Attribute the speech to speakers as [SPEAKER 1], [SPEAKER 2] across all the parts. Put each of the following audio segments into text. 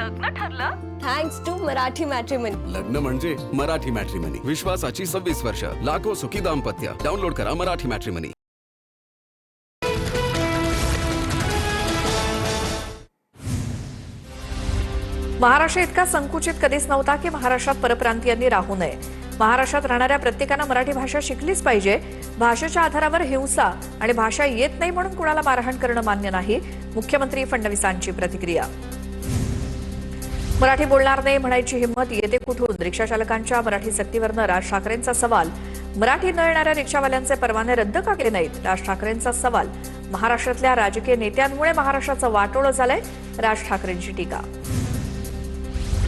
[SPEAKER 1] लग्न ठरलं?
[SPEAKER 2] Thanks to Marathi matrimony.
[SPEAKER 3] लग्न म्हणजे मराठी मॅट्रिमनी. विश्वासाची 26 वर्ष. लाखो सुखी दाम्पत्य. डाउनलोड करा मराठी मॅट्रिमनी.
[SPEAKER 4] महाराष्ट्र इतका संकुचित कधीच नव्हता की महाराष्ट्रात परप्रांतीयांनी राहू नये. महाराष्ट्रात राहणाऱ्या प्रत्येकानं मराठी भाषा शिकलीच पाहिजे. भाषेच्या आधारावर हिंसा आणि भाषा येत नाही म्हणून कुणाला मारहाण करणं मान्य नाही. मुख्यमंत्री फडणवीसांची प्रतिक्रिया. मराठी बोलणार नाही म्हणायची हिंमत येते कुठून? रिक्षा चालकांच्या मराठी सक्तीवरनं राज ठाकरेंचा सवाल. मराठी न येणाऱ्या रिक्षावाल्यांचे परवाने रद्द का केले नाहीत? राज ठाकरेंचा सवाल. महाराष्ट्रातल्या राजकीय नेत्यांमुळे महाराष्ट्राचं वाटोळं झालंय. राज ठाकरेंची टीका.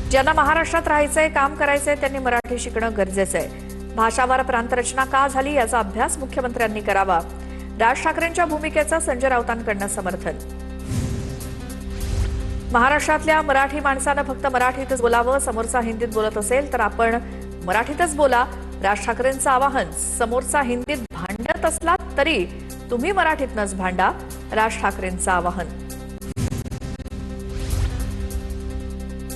[SPEAKER 4] ज्यांना महाराष्ट्रात राहायचंय, काम करायचंय, त्यांनी मराठी शिकणं गरजेचं आहे. भाषावार प्रांतरचना का झाली याचा अभ्यास मुख्यमंत्र्यांनी करावा. राज ठाकरेंच्या भूमिकेचं संजय राऊतांकडनं समर्थन. महाराष्ट्रातल्या मराठी माणसानं फक्त मराठीतच बोलावं. समोरचा हिंदीत बोलत असेल तर आपण मराठीतच बोला. राज ठाकरेंचं आवाहन. समोरचा हिंदीत भांडत असला तरी तुम्ही मराठीतनच भांडा. राज ठाकरेंचं आवाहन.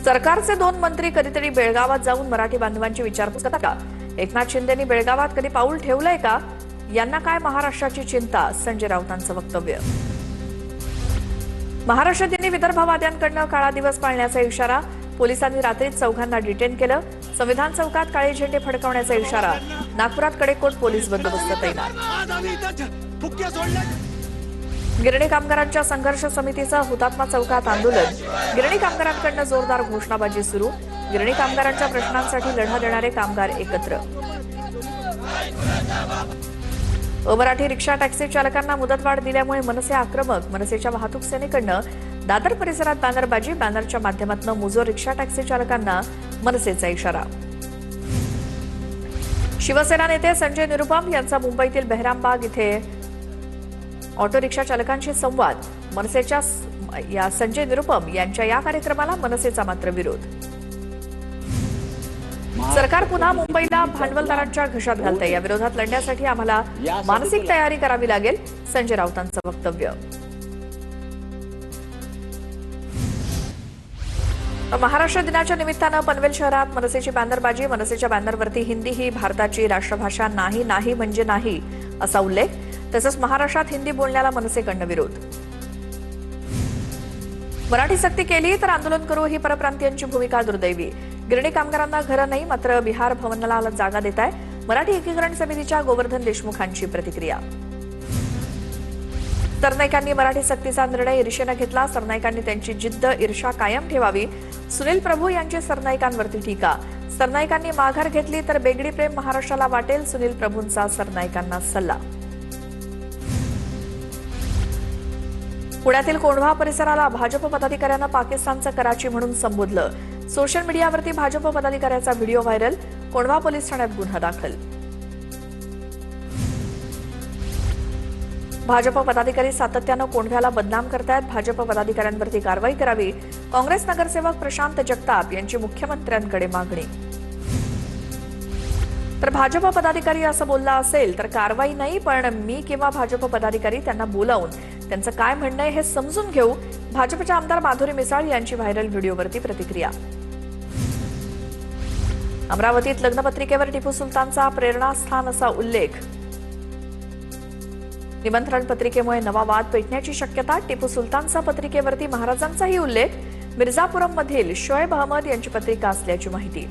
[SPEAKER 4] सरकारचे 2 मंत्री कधीतरी बेळगावात जाऊन मराठी बांधवांची विचारपूस करतात का? एकनाथ शिंदेनी बेळगावात कधी पाऊल ठेवलंय का? यांना काय महाराष्ट्राची चिंता? संजय राऊतांचं वक्तव्य. महाराष्ट्र दिनी विदर्भवाद्यांकडनं काळा दिवस पाळण्याचा इशारा. पोलिसांनी रात्रीच चौघांना डिटेन केलं. संविधान चौकात काळे झेंडे फडकवण्याचा इशारा. नागपुरात कडेकोट पोलीस बंदोबस्त तैनात. गिरणी कामगारांच्या संघर्ष समितीचं हुतात्मा चौकात आंदोलन. गिरणी कामगारांकडनं जोरदार घोषणाबाजी सुरू. गिरणी कामगारांच्या प्रश्नांसाठी लढा देणारे कामगार एकत्र. अमराठी रिक्षा टॅक्सी चालकांना मुदतवाढ दिल्यामुळे मनसे आक्रमक. मनसेच्या वाहतूक सेनेकडनं दादर परिसरात बॅनरबाजी. बॅनरच्या माध्यमातून मुजोर रिक्षा टॅक्सी चालकांना मनसेचा इशारा. शिवसेना नेते संजय निरुपम यांचा मुंबईतील बेहरामबाग इथे ऑटो रिक्षा चालकांशी संवाद. मनसेच्या या संजय निरुपम यांच्या या कार्यक्रमाला मनसेचा मात्र विरोध. सरकार पुन्हा मुंबईला भांडवलदारांच्या घशात घालतंय. या विरोधात लढण्यासाठी आम्हाला मानसिक तयारी करावी लागेल. संजय राऊतांचं वक्तव्य. महाराष्ट्र दिनाच्या निमित्तानं पनवेल शहरात मनसेची बॅनरबाजी. मनसेच्या बॅनरवरती हिंदी ही भारताची राष्ट्रभाषा नाही, नाही म्हणजे नाही असा उल्लेख. तसंच महाराष्ट्रात हिंदी बोलण्याला मनसेकडनं विरोध. मराठी सक्ती केली तर आंदोलन करू ही परप्रांतीयांची भूमिका दुर्दैवी. गिरणी कामगारांना घरं नाही मात्र बिहार भवनाला जागा देत आहे. मराठी एकीकरण समितीच्या गोवर्धन देशमुखांची प्रतिक्रिया. सरनाईकांनी मराठी सक्तीचा निर्णय ईर्षेनं घेतला. सरनाईकांनी त्यांची जिद्द, ईर्षा कायम ठेवावी. सुनील प्रभू यांची सरनाईकांवरती टीका. सरनाईकांनी माघार घेतली तर बेगडी प्रेम महाराष्ट्राला वाटेल. सुनील प्रभूंचा सरनाईकांना सल्ला. पुण्यातील कोंढवा परिसराला भाजप पदाधिकाऱ्यांना पाकिस्तानचं कराची म्हणून संबोधलं. सोशल मीडियावरती भाजप पदाधिकाऱ्याचा व्हिडिओ व्हायरल. कोंढवा पोलीस ठाण्यात गुन्हा दाखल. भाजप पदाधिकारी सातत्यानं कोंढव्याला बदनाम करतायत. भाजप पदाधिकाऱ्यांवरती कारवाई करावी. काँग्रेस नगरसेवक प्रशांत जगताप यांची मुख्यमंत्र्यांकडे मागणी. तर भाजप पदाधिकारी असं बोलला असेल तर कारवाई नाही, पण मी किंवा भाजप पदाधिकारी त्यांना बोलावून त्यांचं काय म्हणणं आहे हे समजून घेऊ. भाजपच्या आमदार माधुरी मिसाळ यांची व्हायरल व्हिडिओवरती प्रतिक्रिया. अमरावतीत लग्नपत्रिकेवर टिपू सुलतानचा प्रेरणास्थान असा उल्लेख. निमंत्रण पत्रिकेमुळे नवा वाद पेटण्याची शक्यता. टिपू सुलतानचा पत्रिकेवरती महाराजांचाही उल्लेख. मिर्झापुरम मधील शोएब अहमद यांची पत्रिका असल्याची माहिती.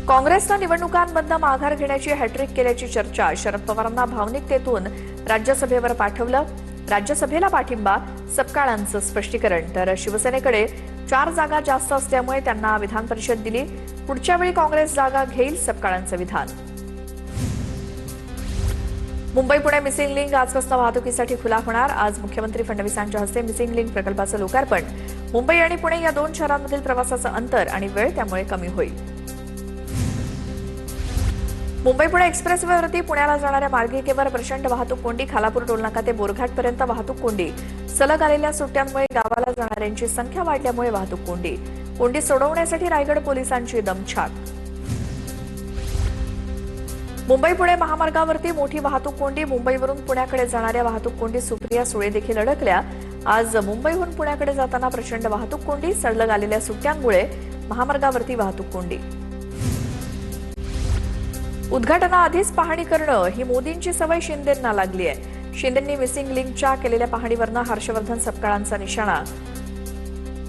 [SPEAKER 4] काँग्रेसनं निवडणुकांमधनं माघार घेण्याची हॅट्रिक केल्याची चर्चा. शरद पवारांना भावनिकतेतून राज्यसभेवर पाठवलं. राज्यसभेला पाठिंबा. सपकाळांचं स्पष्टीकरण. तर शिवसेनेकडे 4 जागा जास्त असल्यामुळे त्यांना विधान परिषद दिली. पुढच्या वेळी काँग्रेस जागा घेईल. सपकाळांचं विधान. मुंबई पुणे मिसिंग लिंक आजपासून वाहतुकीसाठी खुला होणार. आज मुख्यमंत्री फडणवीसांच्या हस्ते मिसिंग लिंक प्रकल्पाचं लोकार्पण. मुंबई आणि पुणे या 2 शहरांमधील प्रवासाचं अंतर आणि वेळ त्यामुळे कमी होईल. मुंबई पुणे एक्सप्रेसवेवरती पुण्याला जाणाऱ्या मार्गिकेवर प्रचंड वाहतूक कोंडी. खालापूर टोलनाका ते बोरघाटपर्यंत वाहतूक कोंडी. सलग आलेल्या सुट्ट्यांमुळे गावाला जाणाऱ्यांची संख्या वाढल्यामुळे वाहतूक कोंडी. कोंडी सोडवण्यासाठी रायगड पोलिसांची दमछाक. मुंबई पुणे महामार्गावरती मोठी वाहतूक कोंडी. मुंबईवरून पुण्याकडे जाणाऱ्या वाहतूक कोंडी सुप्रिया सुळे देखील अडकल्या. आज मुंबईहून पुण्याकडे जाताना प्रचंड वाहतूक कोंडी, सडक आलेल्या सुट्ट्यांमुळे महामार्गावरती वाहतूक कोंडी. उद्घाटनाआधीच पाहणी करणं ही मोदींची सवय शिंदेंना लागली आहे. शिंदेंनी मिसिंग लिंकच्या केलेल्या पाहणीवरनं हर्षवर्धन सपकाळांचा निशाणा.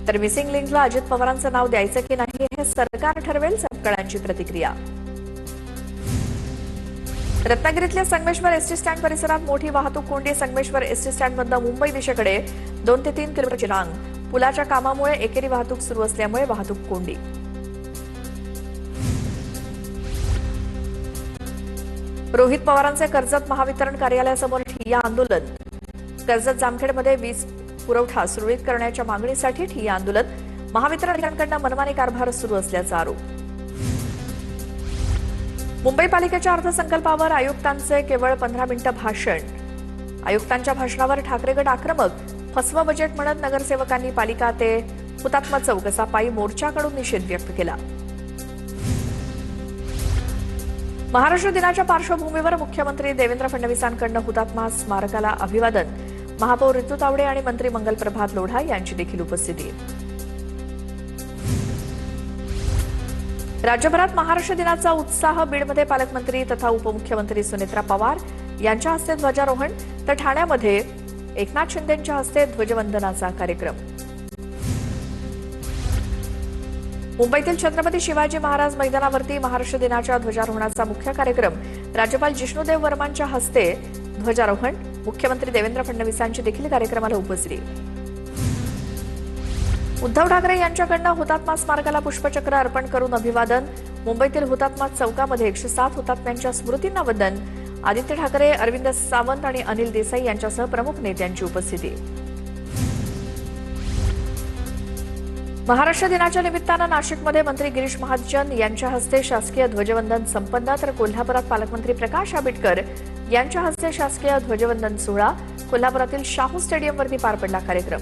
[SPEAKER 4] तर मिसिंग लिंकला अजित पवारांचं नाव द्यायचं की नाही हे सरकार ठरवेल, सपकाळांची प्रतिक्रिया. रत्नागिरीतल्या संगमेश्वर एसटी स्टँड परिसरात मोठी वाहतूक कोंडी. संगमेश्वर एसटी स्टँडमधनं मुंबई दिशेकडे 2 ते 3 किलोमीटरची रांग. पुलाच्या कामामुळे एकेरी वाहतूक सुरू असल्यामुळे वाहतूक कोंडी. रोहित पवारांचे कर्जत महावितरण कार्यालयासमोर ठिय्या आंदोलन. कर्जत जामखेडमध्ये वीज पुरवठा सुरळीत करण्याच्या मागणीसाठी ठिय्या आंदोलन. महावितरण अधिकाऱ्यांकडून मनमानी कारभार सुरू असल्याचा आरोप. मुंबई पालिकेच्या अर्थसंकल्पावर आयुक्तांचे केवळ 15 मिनिटं भाषण. आयुक्तांच्या भाषणावर ठाकरे गट आक्रमक. फसवं बजेट म्हणत नगरसेवकांनी पालिका ते हुतात्मा चौक असा पायी मोर्चाकडून निषेध व्यक्त केला. महाराष्ट्र दिनाच्या पार्श्वभूमीवर मुख्यमंत्री देवेंद्र फडणवीसांकडून हुतात्मा स्मारकाला अभिवादन. महापौर ऋतू तावडे आणि मंत्री मंगल प्रभात लोढा यांची देखील उपस्थिती. राज्यभरात महाराष्ट्र दिनाचा उत्साह. बीडमध्ये पालकमंत्री तथा उपमुख्यमंत्री सुनेत्रा पवार यांच्या हस्ते ध्वजारोहण, तर ठाण्यामध्ये एकनाथ शिंदेंच्या हस्ते ध्वजवंदनाचा कार्यक्रम. मुंबईतील छत्रपती शिवाजी महाराज मैदानावरती महाराष्ट्र दिनाच्या ध्वजारोहणाचा मुख्य कार्यक्रम. राज्यपाल जिष्णुदेव वर्मांच्या हस्ते ध्वजारोहण. मुख्यमंत्री देवेंद्र फडणवीसांची देखील कार्यक्रमाला उपस्थिती. उद्धव ठाकरे यांच्याकडून हुतात्मा स्मारकाला पुष्पचक्र अर्पण करून अभिवादन. मुंबईतील हुतात्मा चौकामध्ये 107 हुतात्म्यांच्या स्मृतींना वंदन. आदित्य ठाकरे, अरविंद सावंत आणि अनिल देसाई यांच्यासह प्रमुख नेत्यांची उपस्थिती. महाराष्ट्र दिनाच्या निमित्तानं नाशिकमध्ये मंत्री गिरीश महाजन यांच्या हस्ते शासकीय ध्वजवंदन संपन्न. तर कोल्हापुरात पालकमंत्री प्रकाश आंबेडकर यांच्या हस्ते शासकीय ध्वजवंदन सोहळा. कोल्हापुरातील शाहू स्टेडियमवरती पार पडला कार्यक्रम.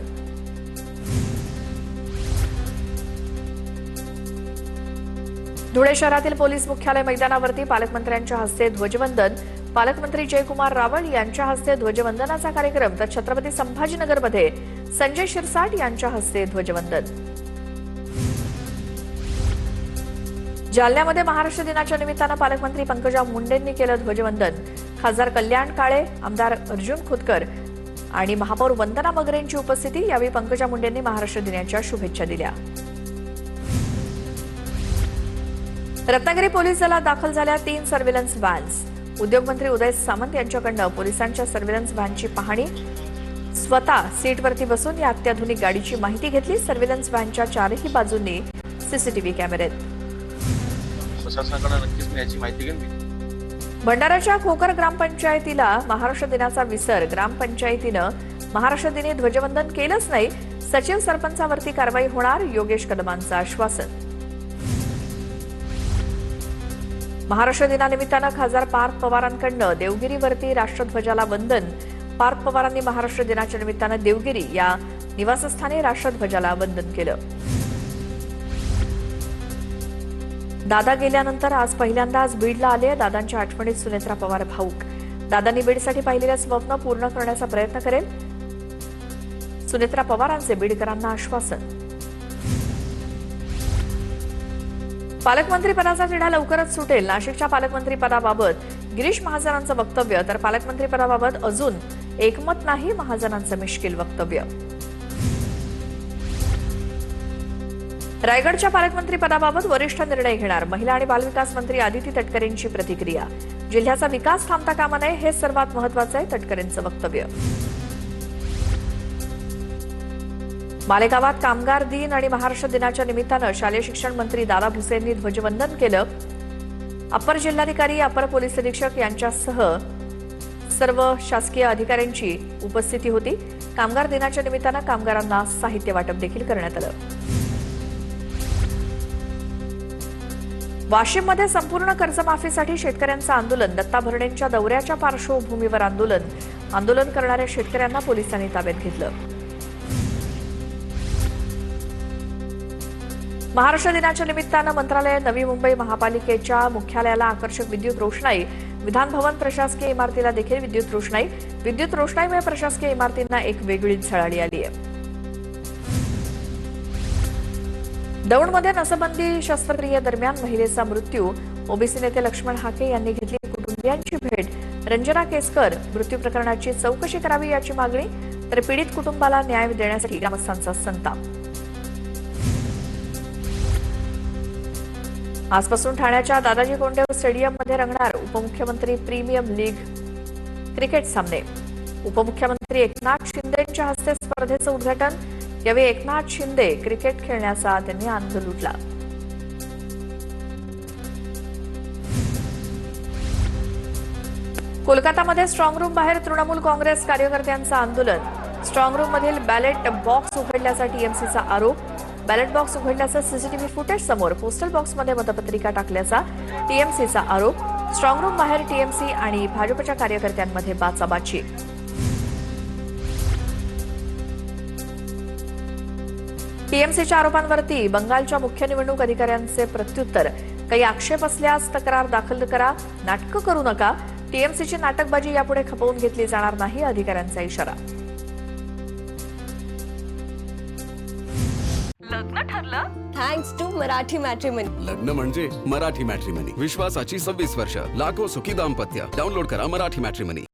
[SPEAKER 4] धुळे शहरातील पोलीस मुख्यालय मैदानावरती पालकमंत्र्यांच्या हस्ते ध्वजवंदन. पालकमंत्री जयकुमार रावळ यांच्या हस्ते ध्वजवंदनाचा कार्यक्रम. तर छत्रपती संभाजीनगरमध्ये संजय शिरसाट यांच्या हस्ते ध्वजवंदन. जालन्यामध्ये महाराष्ट्र दिनाच्या निमित्तानं पालकमंत्री पंकजा मुंडेंनी केलं ध्वजवंदन. खासदार कल्याण काळे, आमदार अर्जुन खोतकर आणि महापौर वंदना मगरेंची उपस्थिती. यावेळी पंकजा मुंडेंनी महाराष्ट्र दिनाच्या शुभेच्छा दिल्या. रत्नागिरी पोलीस दलात दाखल झाल्या 3 सर्व्हेलन्स व्हॅन्स. उद्योगमंत्री उदय सामंत यांच्याकडून पोलिसांच्या सर्व्हेलन्स व्हॅनची पाहणी. स्वतः सीटवरती बसून या अत्याधुनिक गाडीची माहिती घेतली. सर्व्हेलन्स व्हॅनच्या 4ही बाजूंनी सीसीटीव्ही कॅमेरे.
[SPEAKER 1] प्रशासनाकडे नक्कीच मी याची माहिती घेईन.
[SPEAKER 4] भंडाराच्या खोकर ग्रामपंचायतीला महाराष्ट्र दिनाचा विसर. ग्रामपंचायतीनं महाराष्ट्र दिनी ध्वजवंदन केलंच नाही. सचिव सरपंचावरती कारवाई होणार. योगेश कदमांचं आश्वासन. महाराष्ट्र दिनानिमित्तानं खासदार पार्थ पवारांकडून देवगिरीवरती राष्ट्रध्वजाला वंदन. पार्थ पवारांनी महाराष्ट्र दिनाच्या निमित्तानं देवगिरी या निवासस्थानी राष्ट्रध्वजाला वंदन केलं. दादा गेल्यानंतर आज पहिल्यांदाच बीडला आले. दादांच्या आठवणीत सुनेत्रा पवार भाऊक. दादांनी बीडसाठी पाहिलेलं स्वप्न पूर्ण करण्याचा प्रयत्न करेल. सुनेत्रा पवारांचे बीडकरांना आश्वासन. पालकमंत्री पदाचा तिढा लवकरच सुटेल. नाशिकच्या पालकमंत्री पदाबाबत गिरीश महाजनांचं वक्तव्य. तर पालकमंत्री पदाबाबत अजून एकमत नाही. महाजनांचं मिश्किल वक्तव्य. रायगडच्या पालकमंत्री पदाबाबत वरिष्ठ निर्णय घेणार. महिला आणि बालविकास मंत्री आदिती तटकरेंची प्रतिक्रिया. जिल्ह्याचा विकास थांबता कामा नये हे सर्वात महत्त्वाचं आहे. तटकरेंचं वक्तव्य. मालेगावात कामगार दिन आणि महाराष्ट्र दिनाच्या निमित्तानं शालेय शिक्षण मंत्री दादा भुसे यांनी ध्वजवंदन केलं. अपर जिल्हाधिकारी, अपर पोलीस अधीक्षक यांच्यासह सर्व शासकीय अधिकाऱ्यांची उपस्थिती होती. कामगार दिनाच्या निमित्तानं कामगारांना साहित्य वाटप देखील करण्यात आलं. वाशिममध्ये संपूर्ण कर्जमाफीसाठी शेतकऱ्यांचं आंदोलन. दत्ता भरणेंच्या दौऱ्याच्या पार्श्वभूमीवर आंदोलन करणाऱ्या शेतकऱ्यांना पोलिसांनी ताब्यात घेतलं. महाराष्ट्र दिनाच्या निमित्तानं मंत्रालय, नवी मुंबई महापालिकेच्या मुख्यालयाला आकर्षक विद्युत रोषणाई. विधान भवन प्रशासकीय इमारतीला देखील विद्युत रोषणाई. विद्युत रोषणाईमुळे प्रशासकीय इमारतींना एक वेगळीच झळाळी आली आहे. दौंडमध्ये नसबंदी शस्त्रक्रियेदरम्यान महिलेचा मृत्यू. ओबीसी नेते लक्ष्मण हाके यांनी घेतली कुटुंबियांची भेट. रंजना केसकर मृत्यू प्रकरणाची चौकशी करावी याची मागणी, तर पीडित कुटुंबाला न्याय देण्यासाठी ग्रामस्थांचा संताप. आजपासून ठाण्याच्या दादाजी कोंडदेव स्टेडियममध्ये रंगणार उपमुख्यमंत्री प्रीमियम लीग क्रिकेट सामने. उपमुख्यमंत्री एकनाथ शिंदेंच्या हस्ते स्पर्धेचं उद्घाटन. यावेळी एकनाथ शिंदे क्रिकेट खेळण्याचा त्यांनी आनंद लुटला. कोलकातामध्ये स्ट्रॉंग रूम बाहेर तृणमूल काँग्रेस कार्यकर्त्यांचं आंदोलन. स्ट्रॉंग रूम मधील बॅलेट बॉक्स उघडल्याचा टीएमसीचा आरोप. बॅलेट बॉक्स उघडल्याचं सीसीटीव्ही फुटेज समोर. पोस्टल बॉक्समध्ये मतपत्रिका टाकल्याचा टीएमसीचा आरोप. स्ट्रॉंग रूम बाहेर टीएमसी आणि भाजपच्या कार्यकर्त्यांमध्ये बाचाबाची. टीएमसीच्या आरोपांवरती बंगालच्या मुख्य निवडणूक अधिकाऱ्यांचे प्रत्युत्तर. काही आक्षेप असल्यास तक्रार दाखल करा, नाटकं करू नका. टीएमसीची नाटकबाजी यापुढे खपवून घेतली जाणार नाही, अधिकाऱ्यांचा इशारा.
[SPEAKER 2] लग्न ठरलं थँक्स टू मराठी मॅट्रिमनी.
[SPEAKER 3] लग्न म्हणजे मराठी मॅट्रिमनी. विश्वासाची 26 वर्ष. लाखो सुखी दाम्पत्य. डाउनलोड करा मराठी मॅट्रिमनी.